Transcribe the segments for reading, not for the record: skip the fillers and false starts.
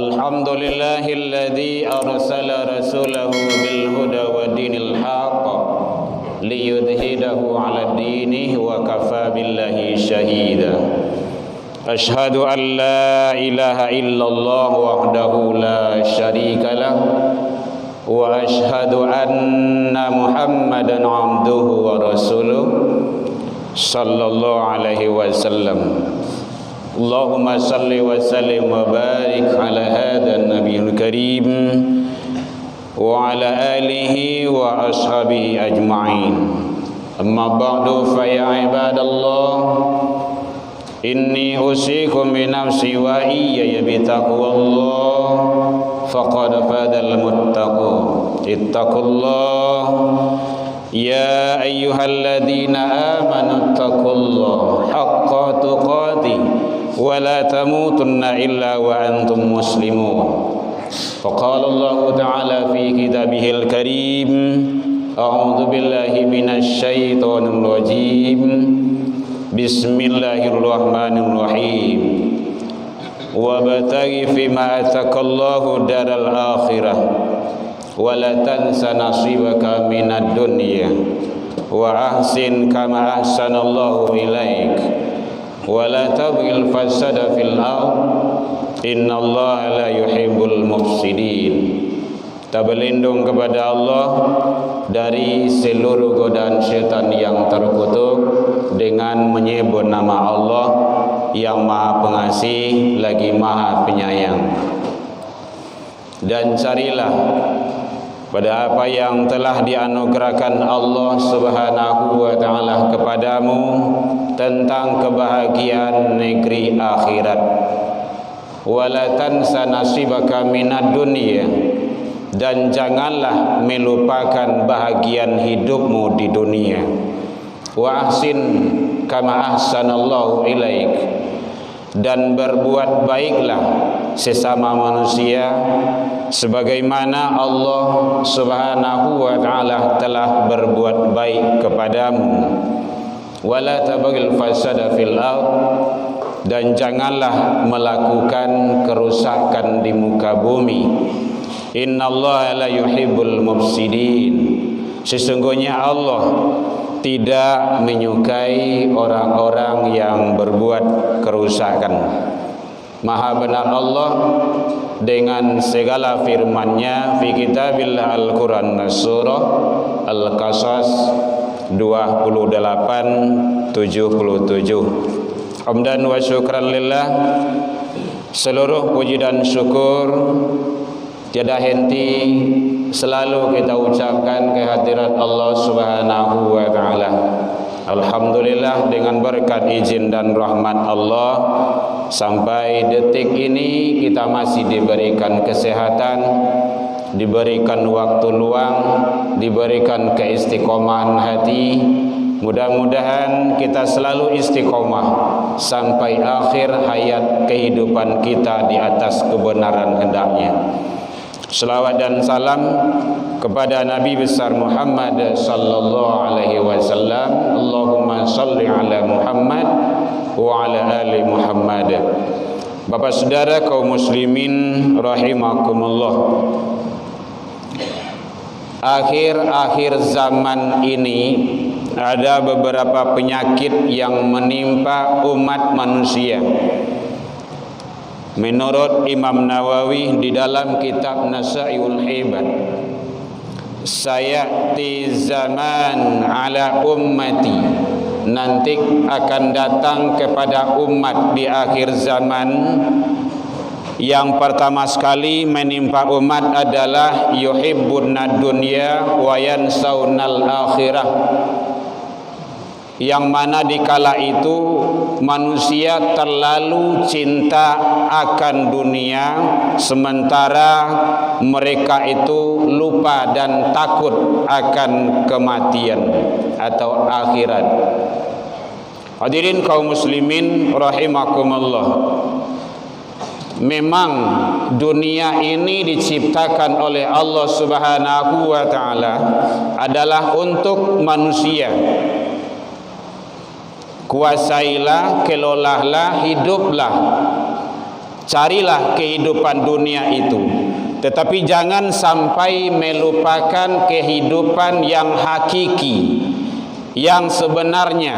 الحمد لله الذي أرسل رسوله بالهدى ودين الحق ليظهره على الدين وكفى بالله شهيدا أشهد أن لا إله إلا الله وحده لا شريك له وأشهد أن محمدا عبده ورسوله صلى الله عليه وسلم اللهم صل وسلم وبارك على هذا النبي الكريم وعلى آله وأصحابه أجمعين أما بعد فيا عباد الله إني أوصيكم بنفسي وإياي بتقوى الله فقد فاز المتقون اتقوا الله يا أيها الذين آمنوا اتقوا الله حق تقاته ولا تموتن إلا وأنتم مسلمون فقال الله تعالى في كتابه الكريم أعوذ بالله من الشيطان الرجيم بسم الله الرحمن الرحيم وابتغ فيما آتاك الله دار الآخرة ولا تنس نصيبك من الدنيا وأحسن كما أحسن الله إليك ولا تبغ الفساد في الأرض إن الله لا يحب المفسدين. Kita berlindung kepada Allah dari seluruh godaan syaitan yang terkutuk dengan menyebut nama Allah yang Maha Pengasih lagi Maha Penyayang. Dan carilah pada apa yang telah dianugerahkan Allah Subhanahu wa taala kepadamu tentang kebahagiaan negeri akhirat. Wala tansa nasibaka minad dunya, dan janganlah melupakan bahagian hidupmu di dunia. Wa ahsin kama ahsanallahu ilaik, dan berbuat baiklah sesama manusia sebagaimana Allah Subhanahu wa taala telah berbuat baik kepadamu. Wala tabghil fasada fil ard, dan janganlah melakukan kerusakan di muka bumi. Innallaha la yuhibbul mufsidin, sesungguhnya Allah tidak menyukai orang-orang yang berbuat kerusakan. Maha benar Allah dengan segala firman-Nya fi kitabillah Al-Quran surah Al-Qasas 28:77. Hamdan wa syukran lillah, seluruh puji dan syukur tiada henti selalu kita ucapkan kehadirat Allah Subhanahu wa taala. Alhamdulillah, dengan berkat izin dan rahmat Allah sampai detik ini kita masih diberikan kesehatan, diberikan waktu luang, diberikan keistiqomahan hati. Mudah-mudahan kita selalu istiqomah sampai akhir hayat kehidupan kita di atas kebenaran hendaknya. Selawat dan salam kepada Nabi besar Muhammad sallallahu alaihi wasallam. Allahumma salli ala Muhammad wa ala ali Muhammad. Bapak saudara kaum muslimin rahimakumullah, akhir-akhir zaman ini ada beberapa penyakit yang menimpa umat manusia. Menurut Imam Nawawi di dalam kitab Nasaiul Hibad, sayati zaman ala ummati, nanti akan datang kepada umat di akhir zaman. Yang pertama sekali menimpa umat adalah yuhibbunad dunya wa yansaunal akhirah, yang mana dikala itu manusia terlalu cinta akan dunia sementara mereka itu lupa dan takut akan kematian atau akhirat. Hadirin kaum muslimin rahimakumullah, memang dunia ini diciptakan oleh Allah Subhanahu wa taala adalah untuk manusia. Kuasailah, kelolalah, hiduplah Carilah kehidupan dunia itu, tetapi jangan sampai melupakan kehidupan yang hakiki, yang sebenarnya.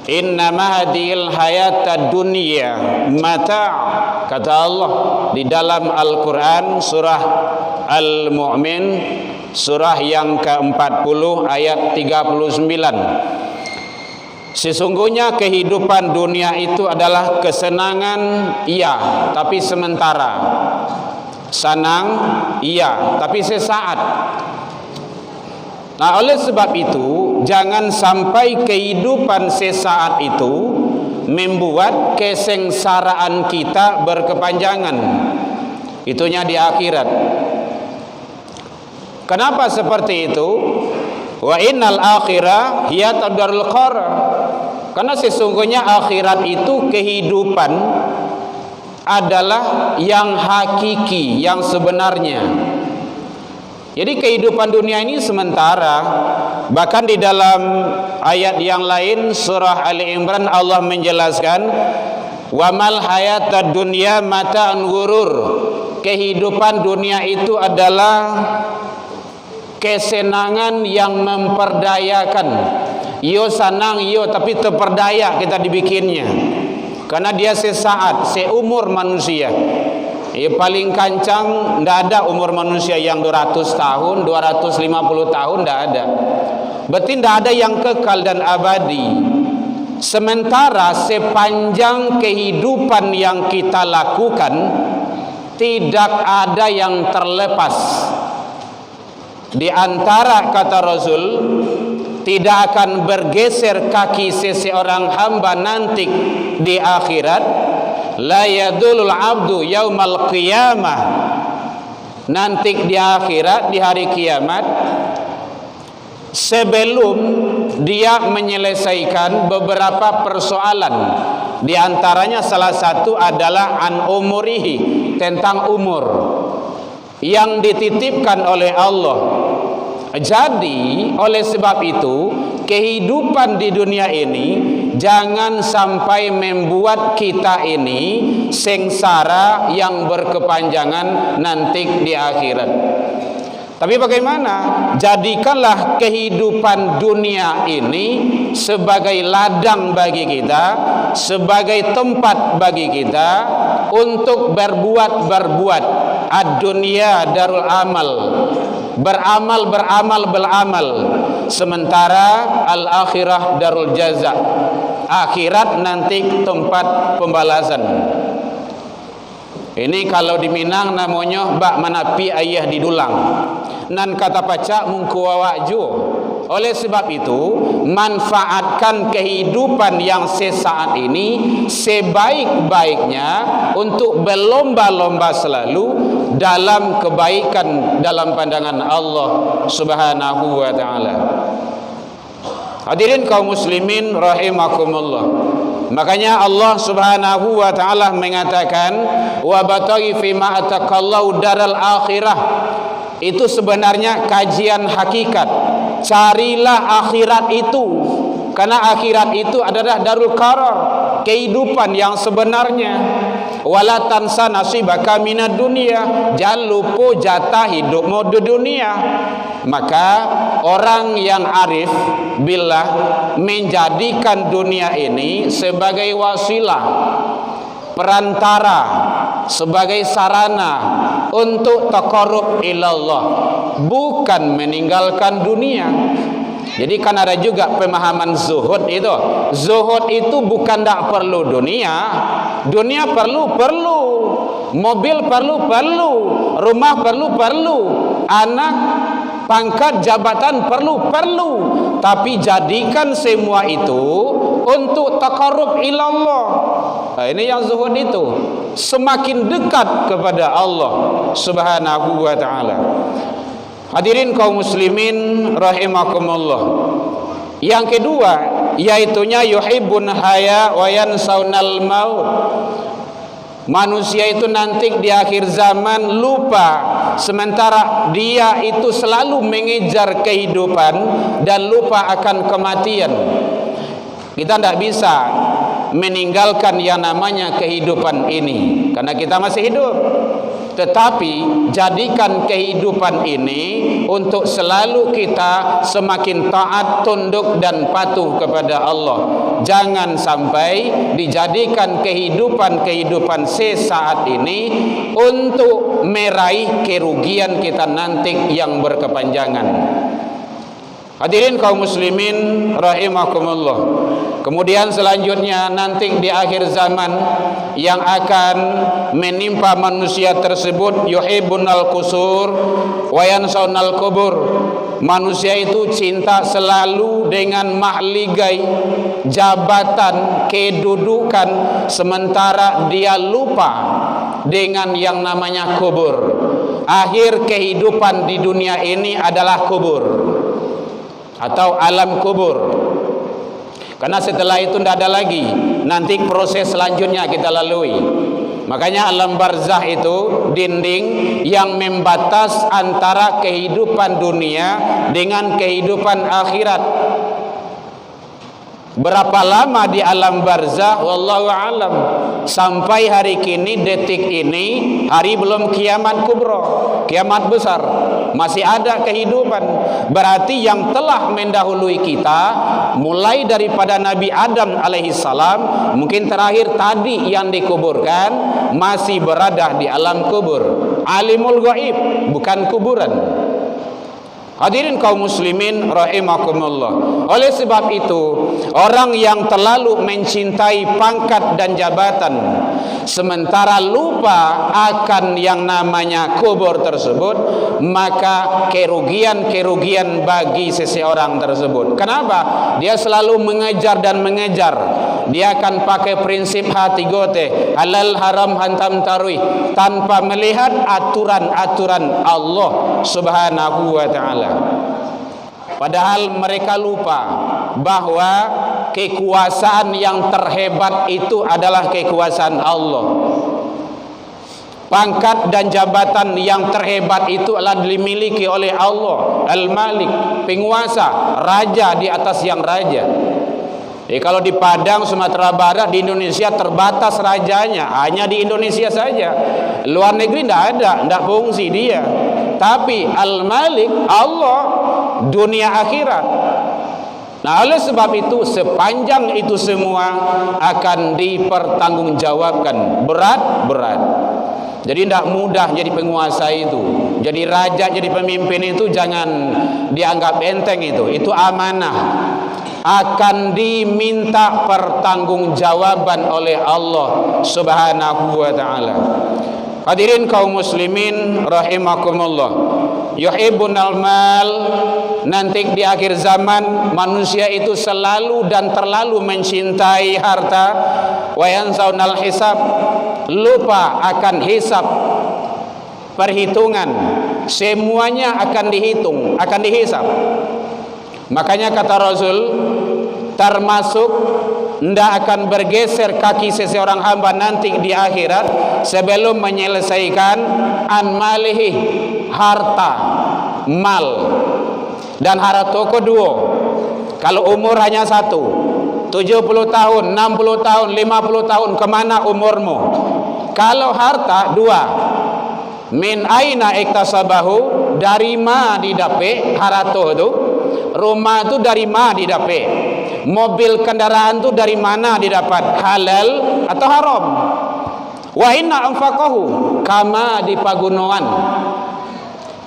Innama hadhil hayatad dunya mata', kata Allah di dalam Al-Quran surah Al-Mu'min, surah yang ke-40 ayat 39. Sesungguhnya kehidupan dunia itu adalah kesenangan, iya, tapi sementara. Senang, iya, tapi sesaat. Nah, oleh sebab itu, jangan sampai kehidupan sesaat itu membuat kesengsaraan kita berkepanjangan. Itunya di akhirat. Kenapa seperti itu? Wa innal akhirah hiya darul qarar. Karena sesungguhnya akhirat itu kehidupan adalah yang hakiki, yang sebenarnya. Jadi kehidupan dunia ini sementara. Bahkan di dalam ayat yang lain surah Ali Imran Allah menjelaskan, wa mal hayatad dunya mata'un ghurur. Kehidupan dunia itu adalah kesenangan yang memperdayakan. Yo senang, yo tapi terperdaya kita dibikinnya. Karena dia sesaat, seumur manusia. Paling kancang ndak ada umur manusia yang 200 tahun, 250 tahun ndak ada. Berarti ndak ada yang kekal dan abadi. Sementara sepanjang kehidupan yang kita lakukan tidak ada yang terlepas. Di antara kata Rasul, tidak akan bergeser kaki seseorang hamba nanti di akhirat. La yadulul abdu yaumal qiyamah. Nanti di akhirat, di hari kiamat, sebelum dia menyelesaikan beberapa persoalan. Di antaranya salah satu adalah an umurihi, tentang umur yang dititipkan oleh Allah. Jadi oleh sebab itu kehidupan di dunia ini jangan sampai membuat kita ini sengsara yang berkepanjangan nanti di akhirat. Tapi bagaimana? Jadikanlah kehidupan dunia ini sebagai ladang bagi kita, sebagai tempat bagi kita untuk berbuat. Ad-dunya darul amal. Beramal. Sementara al-akhirah darul jaza. Akhirat nanti tempat pembalasan. Ini kalau di Minang namanya bak manapi ayah di dulang. Nan kata pacak mungkuwawa ju. Oleh sebab itu, manfaatkan kehidupan yang sesaat ini sebaik-baiknya untuk berlomba-lomba selalu dalam kebaikan dalam pandangan Allah Subhanahu wa taala. Hadirin kaum muslimin rahimakumullah. Makanya Allah Subhanahu wa taala mengatakan, wa bataghi fima atakallahu daral akhirah. Itu sebenarnya kajian hakikat. Carilah akhirat itu, karena akhirat itu adalah darul qarar, kehidupan yang sebenarnya. Wala tansa nasibaka minad dunya, jangan lupa jatah hidupmu di dunia. Maka orang yang arif billah menjadikan dunia ini sebagai wasilah, perantara, sebagai sarana untuk taqarrub ilallah, bukan meninggalkan dunia. Jadi kan ada juga pemahaman zuhud itu. Zuhud itu bukan tak perlu dunia. Dunia perlu. Mobil perlu. Rumah perlu. Anak, pangkat, jabatan perlu. Tapi jadikan semua itu untuk taqarrub ilallah. Nah, ini yang zuhud itu. Semakin dekat kepada Allah Subhanahu wa ta'ala. Hadirin kaum muslimin rahimakumullah. Yang kedua, yaitunya yuhibbun haya wa yansaunal maut. Manusia itu nanti di akhir zaman lupa, sementara dia itu selalu mengejar kehidupan dan lupa akan kematian. Kita tidak bisa meninggalkan yang namanya kehidupan ini, karena kita masih hidup. Tetapi jadikan kehidupan ini untuk selalu kita semakin taat, tunduk dan patuh kepada Allah. Jangan sampai dijadikan kehidupan sesaat ini untuk meraih kerugian kita nanti yang berkepanjangan. Hadirin kaum muslimin rahimakumullah. Kemudian selanjutnya nanti di akhir zaman yang akan menimpa manusia tersebut, yuhibbunal qusur wa yansawnal kubur. Manusia itu cinta selalu dengan mahligai, jabatan, kedudukan, sementara dia lupa dengan yang namanya kubur. Akhir kehidupan di dunia ini adalah kubur atau alam kubur. Karena setelah itu tidak ada lagi, nanti proses selanjutnya kita lalui. Makanya alam barzah itu dinding yang membatas antara kehidupan dunia dengan kehidupan akhirat. Berapa lama di alam barzah? Wallahu alam. Sampai hari kini, detik ini, hari belum kiamat kubra, kiamat besar, masih ada kehidupan. Berarti yang telah mendahului kita, mulai daripada Nabi Adam alaihissalam, mungkin terakhir tadi yang dikuburkan, masih berada di alam kubur. Alimul ghaib, bukan kuburan. Hadirin kaum muslimin rahimakumullah. Oleh sebab itu, orang yang terlalu mencintai pangkat dan jabatan sementara lupa akan yang namanya kubur tersebut, maka kerugian bagi seseorang tersebut. Kenapa? Dia selalu mengejar dan mengejar. Dia akan pakai prinsip hati gote, halal haram hantam tarui, tanpa melihat aturan-aturan Allah Subhanahu wa ta'ala. Padahal mereka lupa bahwa kekuasaan yang terhebat itu adalah kekuasaan Allah. Pangkat dan jabatan yang terhebat itu adalah dimiliki oleh Allah Al-Malik, penguasa, raja di atas yang raja. Kalau di Padang, Sumatera Barat, di Indonesia terbatas rajanya, hanya di Indonesia saja. Luar negeri tidak ada, tidak fungsi dia. Tapi Al-Malik, Allah, dunia akhirat. Nah, oleh sebab itu sepanjang itu semua akan dipertanggungjawabkan, berat. Jadi tidak mudah jadi penguasa itu, jadi raja, jadi pemimpin itu jangan dianggap enteng itu amanah. Akan diminta pertanggungjawaban oleh Allah Subhanahu wa ta'ala. Hadirin kaum muslimin rahimakumullah. Yuhibbunal mal. Nanti di akhir zaman manusia itu selalu dan terlalu mencintai harta. Wa yansawnal hisab. Lupa akan hisab, perhitungan. Semuanya akan dihitung, akan dihisab. Makanya kata Rasul, termasuk tidak akan bergeser kaki seseorang hamba nanti di akhirat sebelum menyelesaikan an-malihi, harta, mal. Dan harta kedua, kalau umur hanya satu, 70 tahun, 60 tahun, 50 tahun, kemana umurmu? Kalau harta dua, min aina iktasabahu, dari ma didape harta itu. Rumah itu dari mana didapat? Mobil kendaraan itu dari mana didapat? Halal atau haram? Wa inna anfaqahu, kama dipagunoan.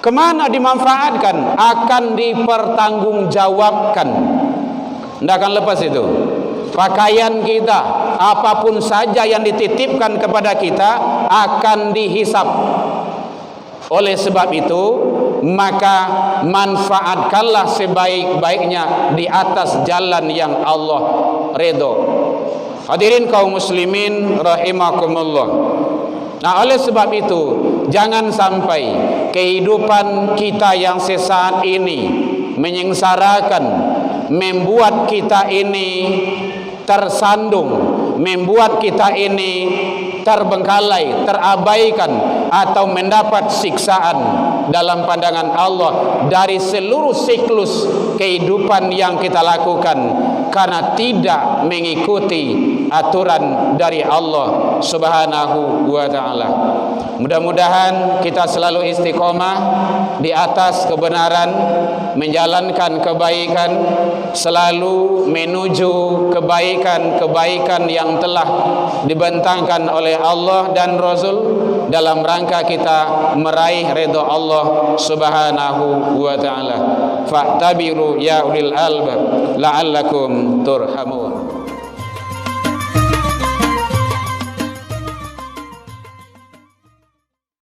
Kemana dimanfaatkan? Akan dipertanggungjawabkan. Tidak akan lepas itu. Pakaian kita, apapun saja yang dititipkan kepada kita akan dihisap. Oleh sebab itu, maka manfaatkanlah sebaik-baiknya di atas jalan yang Allah redha. Hadirin kaum muslimin rahimakumullah. Nah, oleh sebab itu jangan sampai kehidupan kita yang sesaat ini menyengsarakan, membuat kita ini tersandung, membuat kita ini terbengkalai, terabaikan atau mendapat siksaan dalam pandangan Allah dari seluruh siklus kehidupan yang kita lakukan karena tidak mengikuti aturan dari Allah Subhanahu wa taala. Mudah-mudahan kita selalu istiqomah di atas kebenaran, menjalankan kebaikan, selalu menuju kebaikan-kebaikan yang telah dibentangkan oleh Allah dan Rasul dalam rangka kita meraih ridha Allah Subhanahu wa taala. Fa'tabiru ya ulil albab la'allakum turhamun.